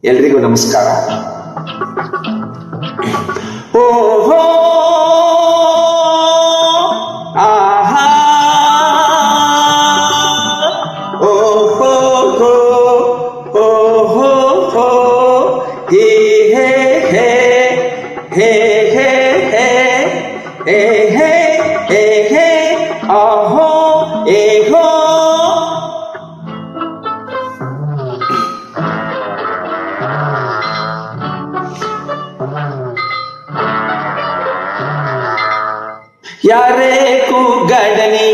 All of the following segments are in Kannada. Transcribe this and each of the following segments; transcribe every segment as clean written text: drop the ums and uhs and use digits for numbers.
ಎಲ್ರಿಗೂ ನಮಸ್ಕಾರ. ಓಹೋ ಆಹಾ ಓಹೋ ಓಹೋ ಹೇ ಹೇ ಹೇ ಹೇ ಹೇ ಹೇ ಹೇ ಹೇ ಹೇ ಆಹೋ ಏಹೋ. ಯಾರೇ ಕೂಗಾಡನಿ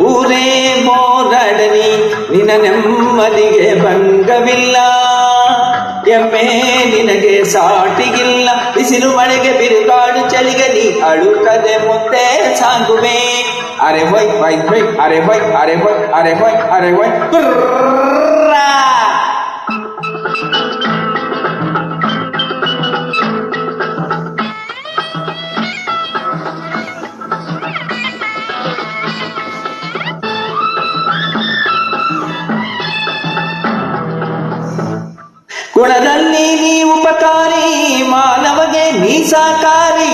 ಊರೇ ಮೋರಾಡನಿ ನಿನ್ನ ನೆಮ್ಮದಿಗೆ ಭಂಗವಿಲ್ಲ, ಎಮ್ಮೆ ನಿನಗೆ ಸಾಟಿಗಿಲ್ಲ. ಬಿಸಿಲು ಮಳೆಗೆ ಬಿರುಗಾಡು ಚಳಿಗೆ ನೀ ಅಳುಕದೆ ಮುಂದೆ ಸಾಗುವೆ. ಅರೆ ಹೊಯ್ ಹೊಯ್ ಹೊಯ್ ಅರೆ ಹೊಯ್ ಅರೆ ಹೊಯ್ ಅರೆ ಹೊಯ್ ಅರೆ ಹೊಯ್. ಗುಣದಲ್ಲಿ ನೀ ಉಪಕಾರಿ, ಮಾನವಗೆ ನೀ ಸಾಕಾರಿ.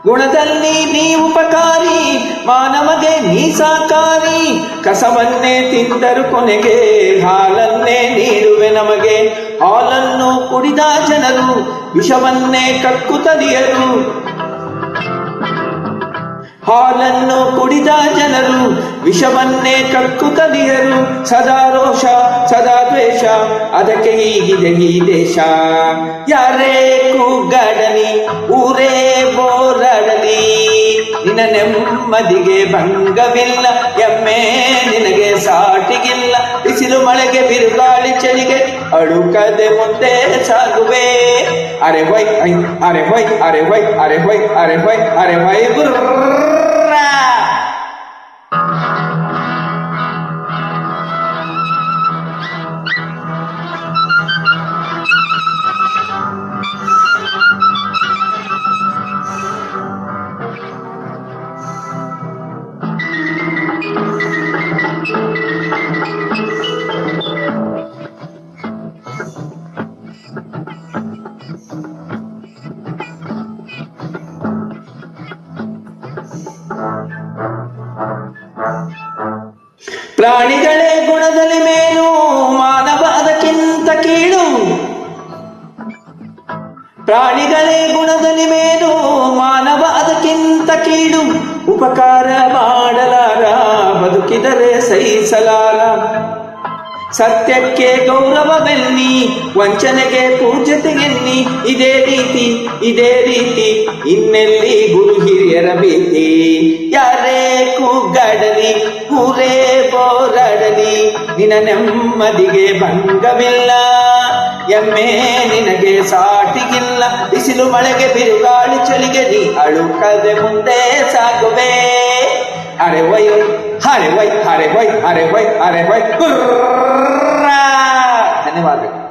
ಗುಣದಲ್ಲಿ ನೀ ಉಪಕಾರಿ, ಮಾನವಗೆ ನೀ ಸಾಕಾರಿ. ಕಸವನ್ನೇ ತಿಂದರು ಕೊನೆಗೆ ಹಾಲನ್ನೇ ನೀಡುವೆ ನಮಗೆ. ಹಾಲನ್ನು ಕುಡಿದ ಜನರು ವಿಷವನ್ನೇ ಕಕ್ಕುತ್ತಲಿಯರು. ಹಾಲನ್ನು ಕುಡಿದ ಜನರು ವಿಷವನ್ನೇ ಕಕ್ಕುತ್ತಲಿಯರು. ಸದಾ ರೋಷ ಸದಾ ದ್ವೇಷ, ಅದಕ್ಕೆ ಹೀಗಿದೆ ಈ ದೇಶ. ಯಾರೇ ಕೂಗಾಡಲಿ ಊರೇ ಬೋರಾಡಲಿ ನಿನ್ನ ನೆಮ್ಮದಿಗೆ ಭಂಗವಿಲ್ಲ, ಎಮ್ಮೆ ನಿನಗೆ ಸಾಟಿಗಿಲ್ಲ. ಬಿಸಿಲು ಮಳೆಗೆ ಬಿರುಗಾಳಿ ಚಳಿಗೆ ಅಳುಕದೆ ಮುಂದೆ ಸಾಗುವೆ. ಅರೆ ಹೊಯ್ ಅರೆ ಹೊಯ್ ಅರೆ ಹೊಯ್ ಅರೆ ಹೊಯ್ ಅರೆ ಹೊಯ್ ಅರೆ ಹೊಯ್ ಗುರು. ಪ್ರಾಣಿಗಳೇ ಗುಣದಲ್ಲಿ ಮೇಲು, ಮಾನವ ಅದಕ್ಕಿಂತ ಕೀಳು. ಪ್ರಾಣಿಗಳೇ ಗುಣದಲ್ಲಿ ಮೇಲು, ಮಾನವ ಅದಕ್ಕಿಂತ ಕೀಳು. ಉಪಕಾರ ಮಾಡಲಾರ, ಬದುಕಿದರೆ ಸಹಿಸಲಾರ. ಸತ್ಯಕ್ಕೆ ಗೌರವವೆನ್ನಿ, ವಂಚನೆಗೆ ಪೂಜ್ಯತೆಗೆನ್ನಿ. ಇದೇ ರೀತಿ ಇದೇ ರೀತಿ ಇನ್ನೆಲ್ಲಿ ಗುರು ಹಿರಿಯರ ಭೀತಿ. ಯಾರೇ ಕೂಗಾಡಲಿ ಊರೇ ಬೋರಾಡಲಿ ನಿನ್ನ ನೆಮ್ಮದಿಗೆ ಭಂಗವಿಲ್ಲ, ಎಮ್ಮೆ ನಿನಗೆ ಸಾಟಿಗಿಲ್ಲ. ಬಿಸಿಲು ಮಳೆಗೆ ಬಿರುಗಾಳಿ ಚಳಿಗೆ ನೀ ಅಳುಕದೆ ಮುಂದೆ ಸಾಗುವೆ. ಅರೆ ವೈ ಹರೆ ವೈ ಹರೆ ವೈ ಹರೆ ವೈ ಹರೆ ವೈ. ಧನ್ಯವಾದಗಳು.